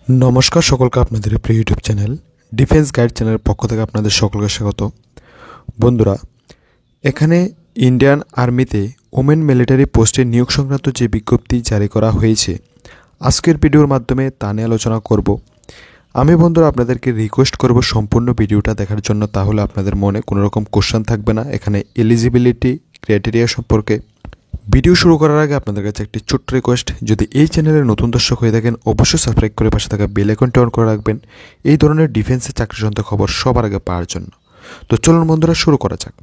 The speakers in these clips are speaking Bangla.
নমস্কার সকলকে আপনাদের প্রিয় ইউটিউব চ্যানেল ডিফেন্স গাইড চ্যানেলের পক্ষ থেকে আপনাদের সকলকে স্বাগত। বন্ধুরা, এখানে ইন্ডিয়ান আর্মিতে ওমেন মিলিটারি পোস্টে নিয়োগ সংক্রান্ত যে বিজ্ঞপ্তি জারি করা হয়েছে, আজকের ভিডিওর মাধ্যমে তা নিয়ে আলোচনা করব। আমি বন্ধুরা আপনাদেরকে রিকোয়েস্ট করব সম্পূর্ণ ভিডিওটা দেখার জন্য, তাহলে আপনাদের মনে কোনো রকম কোশ্চেন থাকবে না। এখানে এলিজিবিলিটি ক্রাইটেরিয়া সম্পর্কে ভিডিও শুরু করার আগে আপনাদের কাছে একটি ছোট্ট রিকোয়েস্ট, যদি এই চ্যানেলের নতুন দর্শক হয়ে থাকেন অবশ্যই সাবস্ক্রাইব করে পাশে থাকা বেল আইকনটি অন করে রাখবেন এই ধরনের ডিফেন্সের চাকরি সংক্রান্ত খবর সবার আগে পাওয়ার জন্য। তো চলুন বন্ধুরা শুরু করা যাক।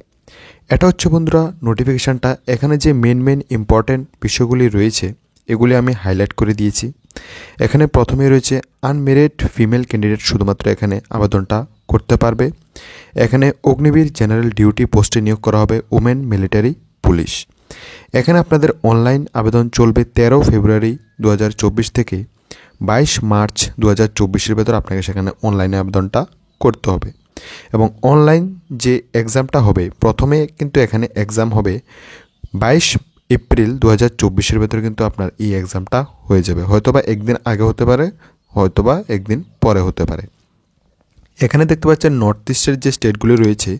এটা হচ্ছে বন্ধুরা নোটিফিকেশানটা। এখানে যে মেন ইম্পর্টেন্ট বিষয়গুলি রয়েছে এগুলি আমি হাইলাইট করে দিয়েছি। এখানে প্রথমে রয়েছে আনমেরিড ফিমেল ক্যান্ডিডেট শুধুমাত্র এখানে আবেদনটা করতে পারবে। এখানে অগ্নিবীর জেনারেল ডিউটি পোস্টে নিয়োগ করা হবে ওমেন মিলিটারি পুলিশ। এখানে আপনাদের অনলাইন আবেদন চলবে 13 ফেব্রুয়ারি 2024 থেকে 22 মার্চ 2024-এর ভেতর আপনাকে সেখানে অনলাইনে আবেদনটা করতে হবে। এবং অনলাইন যে এক্সামটা হবে, প্রথমে কিন্তু এখানে এক্সাম হবে 22 এপ্রিল 2024-এর ভেতর কিন্তু আপনার এই এক্সামটা হয়ে যাবে। হয়তোবা একদিন আগে হতে পারে, হয়তোবা একদিন পরে হতে পারে। এখানে দেখতে পাচ্ছেন নর্থ ইস্টের যে স্টেটগুলি রয়েছে,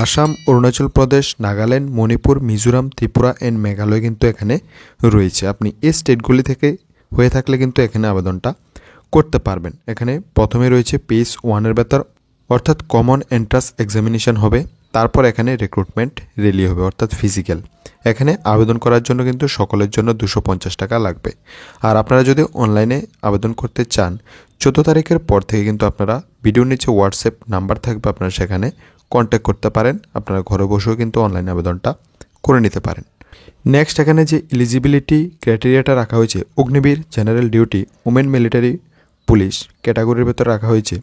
আসাম, অরুণাচল প্রদেশ, নাগাল্যান্ড, মণিপুর, মিজোরাম, ত্রিপুরা অ্যান্ড মেঘালয় কিন্তু এখানে রয়েছে। আপনি এই স্টেটগুলি থেকে হয়ে থাকলে কিন্তু এখানে আবেদনটা করতে পারবেন। এখানে প্রথমে রয়েছে পেজ 1-এর ভেতর, অর্থাৎ কমন এন্ট্রান্স এক্সামিনেশন হবে। তারপর এখানে রিক্রুটমেন্ট র্যালি হবে, অর্থাৎ ফিজিক্যাল। এখানে আবেদন করার জন্য কিন্তু সকলের জন্য 250 টাকা লাগবে। আর আপনারা যদি অনলাইনে আবেদন করতে চান, 14 তারিখের পর থেকে কিন্তু আপনারা ভিডিওর নিচে হোয়াটসঅ্যাপ নাম্বার থাকবে, আপনারা সেখানে কন্ট্যাক্ট করতে পারেন। আপনারা ঘরে বসেও কিন্তু অনলাইনে আবেদনটা করে নিতে পারেন। নেক্সট এখানে যে এলিজিবিলিটি ক্রাইটেরিয়াটা রাখা হয়েছে, Agniveer general duty women military police ক্যাটাগরির ভেতর রাখা হয়েছে।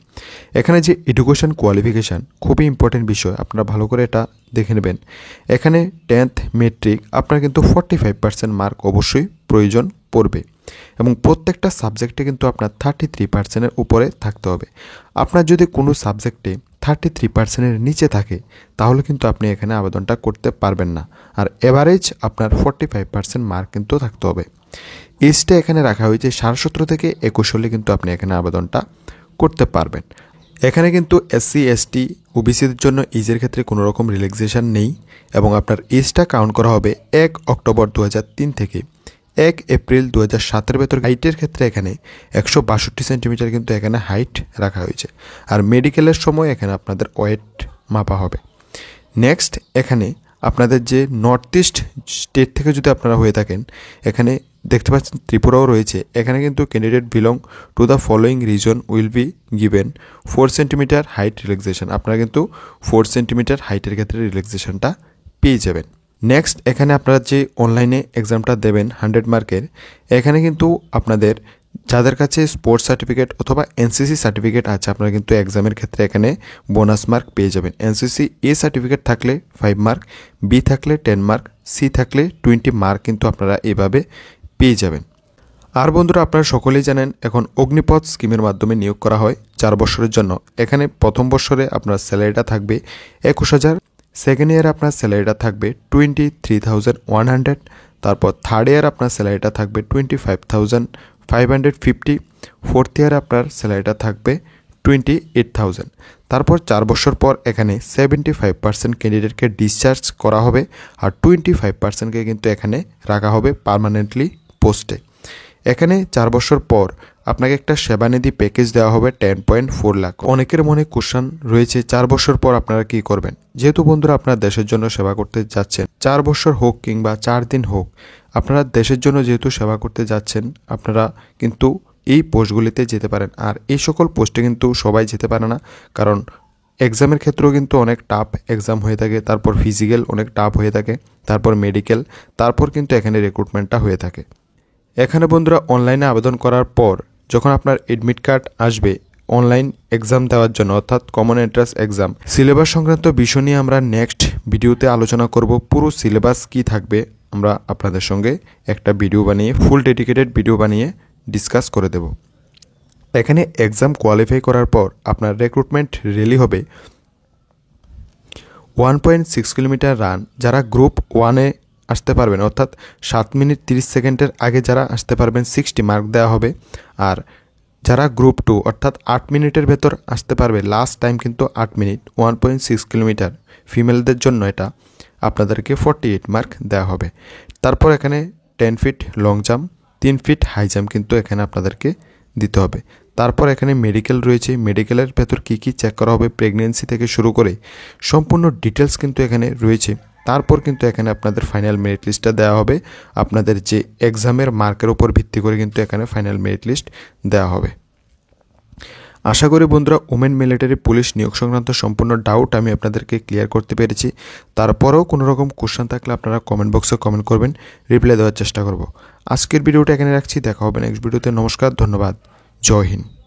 এখানে যে এডুকেশন কোয়ালিফিকেশান খুবই ইম্পর্টেন্ট বিষয়, আপনারা ভালো করে এটা দেখে নেবেন। এখানে 10th মেট্রিক আপনার কিন্তু 45% মার্ক অবশ্যই প্রয়োজন পড়বে এবং প্রত্যেকটা সাবজেক্টে কিন্তু আপনার 33%-এর উপরে থাকতে হবে। আপনার যদি কোনো সাবজেক্টে 33%-এর নিচে থাকে তাহলে কিন্তু আপনি এখানে আবেদনটা করতে পারবেন না। আর এভারেজ আপনার 45% মার্ক কিন্তু থাকতে হবে। এজটা এখানে রাখা হয়েছে 17 থেকে 21 হলে কিন্তু আপনি এখানে আবেদনটা করতে পারবেন। এখানে কিন্তু SC ST ওবিসিদের জন্য এজের ক্ষেত্রে কোনো রকম রিল্যাক্সেশন নেই এবং আপনার এজটা কাউন্ট করা হবে 1 অক্টোবর 2003 থেকে 1 এপ্রিল 2007-এর ভেতর। হাইটের ক্ষেত্রে এখানে 162 সেন্টিমিটার কিন্তু এখানে হাইট রাখা হয়েছে। আর মেডিকেলের সময় এখানে আপনাদের ওয়েট মাপা হবে। নেক্সট এখানে আপনাদের যে নর্থ ইস্ট স্টেট থেকে যদি আপনারা হয়ে থাকেন, এখানে দেখতে পাচ্ছেন ত্রিপুরাও রয়েছে। এখানে কিন্তু candidate belong to the following reason will be given 4 centimetre height relaxation. আপনারা কিন্তু 4 সেন্টিমিটার হাইটের ক্ষেত্রে রিল্যাক্সেশনটা পেয়ে যাবেন। নেক্সট এখানে আপনারা যে অনলাইনে এক্সামটা দেবেন 100 মার্কের, এখানে কিন্তু আপনাদের যাদের কাছে স্পোর্টস সার্টিফিকেট অথবা NCC সার্টিফিকেট আছে, আপনারা কিন্তু এক্সামের ক্ষেত্রে এখানে বোনাস মার্ক পেয়ে যাবেন। NCC A সার্টিফিকেট থাকলে 5 মার্ক, B থাকলে 10 মার্ক, C থাকলে 20 মার্ক কিন্তু আপনারা এভাবে পেয়ে যাবেন। আর বন্ধুরা, আপনারা সকলেই জানেন এখন অগ্নিপথ স্কিমের মাধ্যমে নিয়োগ করা হয় 4 বছরের জন্য। এখানে প্রথম বছরে আপনার স্যালারিটা থাকবে 21,000, সেকেন্ড ইয়ারে আপনার স্যালারিটা থাকবে 23,100, তারপর থার্ড ইয়ার আপনার স্যালারিটা থাকবে 25,550, ফোর্থ ইয়ারে আপনার স্যালারিটা থাকবে 28,000। তারপর 4 বছর পর এখানে 75% ক্যান্ডিডেটকে ডিসচার্জ করা হবে আর 25%কে কিন্তু এখানে রাখা হবে পার্মানেন্টলি পোস্টে। এখানে 4 বছর পর আপনাকে একটা সেবানিধি প্যাকেজ দেওয়া হবে 10.4 লাখ। অনেকের মনে কোশ্চেন রয়েছে 4 বছর পর আপনারা কি করবেন। যেহেতু বন্ধুরা আপনারা দেশের জন্য সেবা করতে যাচ্ছেন, 4 বছর হোক কিংবা 4 দিন হোক, আপনারা দেশের জন্য যেহেতু সেবা করতে যাচ্ছেন, আপনারা কিন্তু এই পোস্টগুলিতে যেতে পারেন। আর এই সকল পোস্টে কিন্তু সবাই যেতে পারে না, কারণ এক্সামের ক্ষেত্রেও কিন্তু অনেক টাফ এক্সাম হয়ে থাকে, তারপর ফিজিক্যাল অনেক টাফ হয়ে থাকে, তারপর মেডিকেল, তারপর কিন্তু এখানে রিক্রুটমেন্টটা হয়ে থাকে। এখানে বন্ধুরা অনলাইনে আবেদন করার পর যখন আপনার এডমিট কার্ড আসবে অনলাইন এক্সাম দেওয়ার জন্য, অর্থাৎ কমন এন্ট্রান্স এক্সাম, সিলেবাস সংক্রান্ত বিষয় নিয়ে আমরা নেক্সট ভিডিওতে আলোচনা করব। পুরো সিলেবাস কি থাকবে আমরা আপনাদের সঙ্গে একটা ভিডিও বানিয়ে, ফুল ডেডিকেটেড ভিডিও বানিয়ে ডিসকাস করে দেব। এখানে এক্সাম কোয়ালিফাই করার পর আপনার রিক্রুটমেন্ট র্যালি হবে 1.6 কিলোমিটার রান। যারা গ্রুপ 1-এ আসতে পারবেন, অর্থাৎ 7 মিনিট 30 সেকেন্ডের আগে যারা আসতে পারবেন 60 মার্ক দেওয়া হবে। আর যারা গ্রুপ 2 অর্থাৎ 8 মিনিটের ভেতর আসতে পারবে, লাস্ট টাইম কিন্তু 8 মিনিট, 1.6 কিলোমিটার, ফিমেলদের জন্য এটা আপনাদেরকে 48 মার্ক দেওয়া হবে। তারপর এখানে 10 feet long jump, 3 feet high jump কিন্তু এখানে আপনাদেরকে দিতে হবে। তারপর এখানে মেডিকেল রয়েছে, মেডিকেলের ভেতর কী কী চেক করা হবে প্রেগনেন্সি থেকে শুরু করে সম্পূর্ণ ডিটেলস কিন্তু এখানে রয়েছে। তারপর কিন্তু এখানে আপনাদের ফাইনাল মেরিট লিস্টটা দেওয়া হবে, আপনাদের যে এক্সামের মার্কের উপর ভিত্তি করে কিন্তু এখানে ফাইনাল মেরিট লিস্ট দেওয়া হবে। আশা করি বন্ধুরা ওমেন মিলিটারি পুলিশ নিয়োগ সংক্রান্ত সম্পূর্ণ ডাউট আমি আপনাদেরকে ক্লিয়ার করতে পেরেছি। তারপরেও কোনো রকম কোশ্চেন থাকলে আপনারা কমেন্ট বক্সে কমেন্ট করবেন, রিপ্লাই দেওয়ার চেষ্টা করব। আজকের ভিডিওটা এখানে রাখছি, দেখা হবে নেক্সট ভিডিওতে। নমস্কার, ধন্যবাদ, জয় হিন্দ।